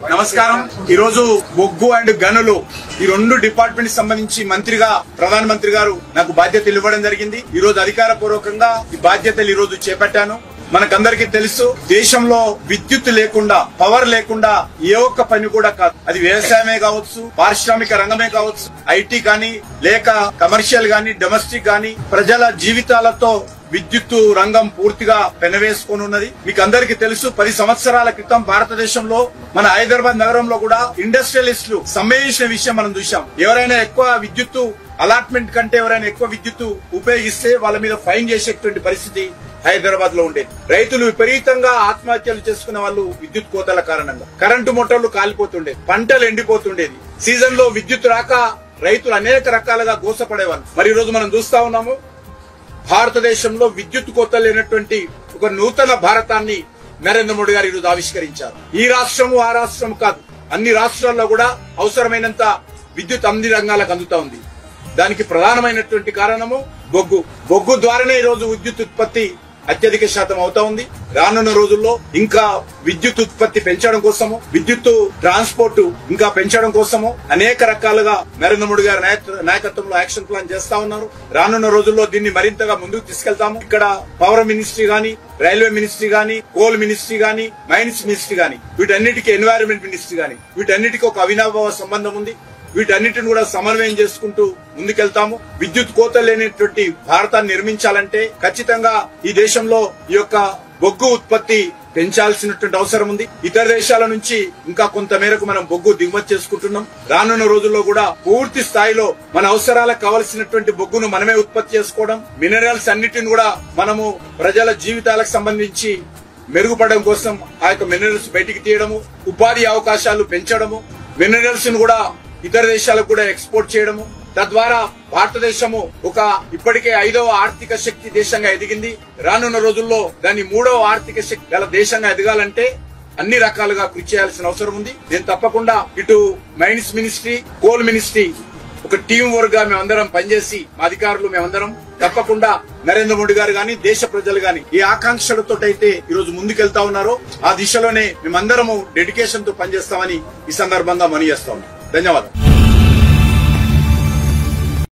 నమస్కారం. ఈ రోజు బొగ్గు అండ్ గనులు ఈ రెండు డిపార్ట్మెంట్ సంబంధించి మంత్రిగా ప్రధానమంత్రి గారు నాకు బాధ్యతలు ఇవ్వడం జరిగింది. ఈ రోజు అధికార పూర్వకంగా ఈ బాధ్యతలు ఈ రోజు చేపట్టాను. మనకందరికీ తెలుసు, దేశంలో విద్యుత్ లేకుండా, పవర్ లేకుండా ఏ ఒక్క పని కూడా కాదు. అది వ్యవసాయమే కావచ్చు, పారిశ్రామిక రంగమే కావచ్చు, ఐటీ కానీ, లేక కమర్షియల్ గానీ, డొమెస్టిక్ గానీ, ప్రజల జీవితాలతో విద్యుత్తు రంగం పూర్తిగా పెనవేసుకొని ఉన్నది. మీకు అందరికీ తెలుసు, 10 సంవత్సరాల క్రితం భారతదేశంలో మన హైదరాబాద్ నగరంలో కూడా ఇండస్ట్రియలిస్టులు సమ్మె చేసిన విషయం మనం చూసాం. ఎవరైనా ఎక్కువ విద్యుత్తు అలాట్మెంట్ కంటే ఎవరైనా ఎక్కువ విద్యుత్తు ఉపయోగిస్తే వాళ్ళ మీద ఫైన్ చేసేటువంటి పరిస్థితి హైదరాబాద్ లో ఉండేది. రైతులు విపరీతంగా ఆత్మహత్యలు చేసుకున్న వాళ్ళు విద్యుత్ కోతల కారణంగా. కరెంటు మోటార్లు కాలిపోతుండేది, పంటలు ఎండిపోతుండేది. సీజన్ లో విద్యుత్ రాక రైతులు అనేక రకాలుగా గోసపడేవాళ్ళు. మరి ఈ రోజు మనం చూస్తా ఉన్నాము, భారతదేశంలో విద్యుత్ కోత లేనటువంటి ఒక నూతన భారతాన్ని నరేంద్ర మోడీ గారు ఈరోజు ఆవిష్కరించారు. ఈ రాష్ట్రము ఆ రాష్ట్రం కాదు, అన్ని రాష్ట్రాల్లో కూడా అవసరమైనంత విద్యుత్ అన్ని రంగాలకు అందుతా ఉంది. దానికి ప్రధానమైనటువంటి కారణము బొగ్గు ద్వారానే ఈ రోజు విద్యుత్ ఉత్పత్తి అత్యధిక శాతం అవుతా ఉంది. రానున్న రోజుల్లో ఇంకా విద్యుత్ ఉత్పత్తి పెంచడం కోసము, విద్యుత్ ట్రాన్స్పోర్ట్ ఇంకా పెంచడం కోసము అనేక రకాలుగా నరేంద్ర మోడీ గారి నాయకత్వంలో యాక్షన్ ప్లాన్ చేస్తా ఉన్నారు. రానున్న రోజుల్లో దీన్ని మరింతగా ముందుకు తీసుకెళ్తాము. ఇక్కడ పవర్ మినిస్ట్రీ గానీ, రైల్వే మినిస్ట్రీ గానీ, కోల్ మినిస్ట్రీ గానీ, మైన్స్ మినిస్ట్రీ గానీ, వీటన్నిటికీ ఎన్వైరన్మెంట్ మినిస్ట్రీ గానీ, వీటన్నిటికీ ఒక అవినాభావ సంబంధం ఉంది. వీటన్నిటిని కూడా సమన్వయం చేసుకుంటూ ముందుకెళ్తాము. విద్యుత్ కోత లేనటువంటి భారతాన్ని నిర్మించాలంటే ఖచ్చితంగా ఈ దేశంలో ఈ యొక్క బొగ్గు ఉత్పత్తి పెంచాల్సినటువంటి అవసరం ఉంది. ఇతర దేశాల నుంచి ఇంకా కొంత మేరకు మనం బొగ్గు దిగుమతి చేసుకుంటున్నాం. రానున్న రోజుల్లో కూడా పూర్తి స్థాయిలో మన అవసరాలకు కావలసినటువంటి బొగ్గును మనమే ఉత్పత్తి చేసుకోవడం, మినరల్స్ అన్నిటిని కూడా మనము ప్రజల జీవితాలకు సంబంధించి మెరుగుపడడం కోసం ఆ యొక్క మినరల్స్ బయటికి తీయడము, ఉపాధి అవకాశాలు పెంచడము, మినరల్స్ ను కూడా ఇతర దేశాలకు కూడా ఎక్స్పోర్ట్ చేయడము, తద్వారా భారతదేశము ఒక ఇప్పటికే 5వ ఆర్థిక శక్తి దేశంగా ఎదిగింది. రానున్న రోజుల్లో దాన్ని 3వ ఆర్థిక శక్తి గల దేశంగా ఎదగాలంటే అన్ని రకాలుగా కృషి చేయాల్సిన అవసరం ఉంది. నేను తప్పకుండా ఇటు మైన్స్ మినిస్ట్రీ, కోల్ మినిస్ట్రీ ఒక టీం వర్క్ గా మేమందరం పనిచేసి, మా అధికారులు మేమందరం తప్పకుండా నరేంద్ర మోడీ గారు గాని, దేశ ప్రజలు గాని ఏ ఆకాంక్షలతో అయితే ఈ రోజు ముందుకెళ్తా ఉన్నారో ఆ దిశలోనే మేమందరము డెడికేషన్ తో పనిచేస్తామని ఈ సందర్భంగా మనవి చేస్తా ఉన్నాం. ధన్యవాదాలు.